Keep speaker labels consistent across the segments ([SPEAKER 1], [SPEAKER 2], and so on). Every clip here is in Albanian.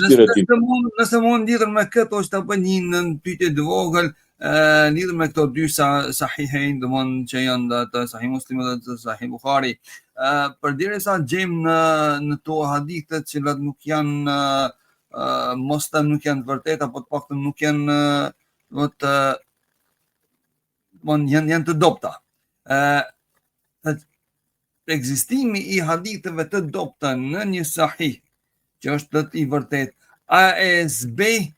[SPEAKER 1] Nëse mund lidhur me këtë është të bëj një pyetje të vogël, lidhur me këto dy sahihein, domthonë që janë të Sahih Muslimi dhe të Sahih Buhari. Përderisa gjejmë në to hadithe të cilat nuk janë mos të nuk janë të vërteta, po të paktën nuk janë janë të dobta. Ekzistimi i haditheve të dobta në një sahih që është i vërtet, a e zbej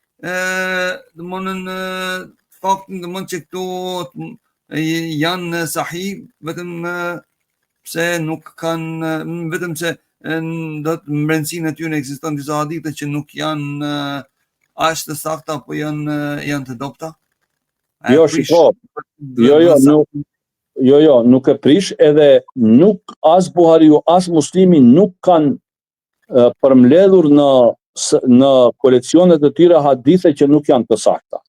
[SPEAKER 1] domthonë faktin domthonë që këto janë sahih vetëm pse nuk kanë vetëm se do të brendësinë e tyre ekziston disa hadithe që nuk janë aq të sakta apo janë të dobta?
[SPEAKER 2] Jo, shiko. Jo, nuk e prish, edhe nuk as Buhariu, as Muslimi nuk kanë përmbledhur në koleksionet e tyre hadithe që nuk janë të sakta.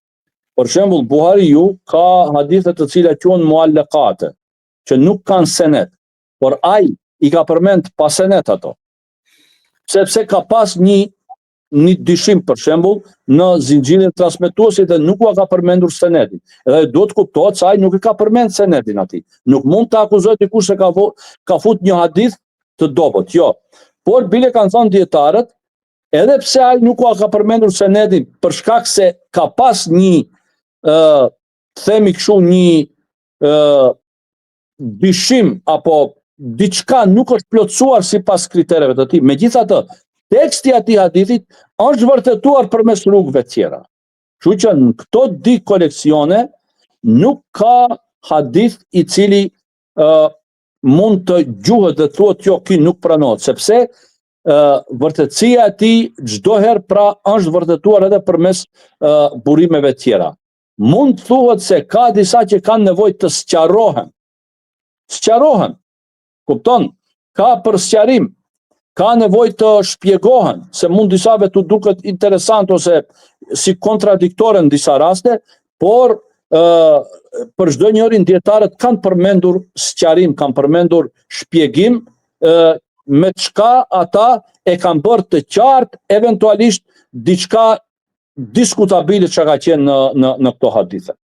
[SPEAKER 2] Për shembull, Buhariu ka hadithe të cilat quhen muallaqate, që nuk kanë senet, por ai i ka përmend pa senet ato. Sepse ka pas një dyshim, për shembull, në zinxhirin e transmetuesit dhe nuk ka përmendur senetin. Edhe do të kuptohet se ai nuk e ka përmend senetin atij. Nuk mund të akuzohet dikush se ka fut një hadith të dobët, jo. Por bile kanë thënë dietarët, edhe pse ai nuk ka përmendur senetin për shkak se ka pas një themi kështu një dyshim apo diçka nuk është plotësuar sipas kritereve të tij. Megjithatë, teksti i atij hadithit është vërtetuar përmes rrugëve të tjera. Kështu që në këto dy koleksione nuk ka hadith i cili mund të gjuhet dhe thuhet jo, ky nuk pranohet, sepse vërtetësia e tij çdo herë pra është vërtetuar edhe përmes burimeve të tjera. Mund të thuhet se ka disa që kanë nevojë të sqarohen. Sqarohen. Kupton? Ka për sqarim. Ka nevojë të shpjegohen, se mund disave të duket interesant ose si kontradiktore në disa raste, por për çdo njërin dietarët kanë përmendur sqarim, kanë përmendur shpjegim me çka ata e kanë bërë të qartë eventualisht diçka diskutabile që ka qenë në këto hadithe.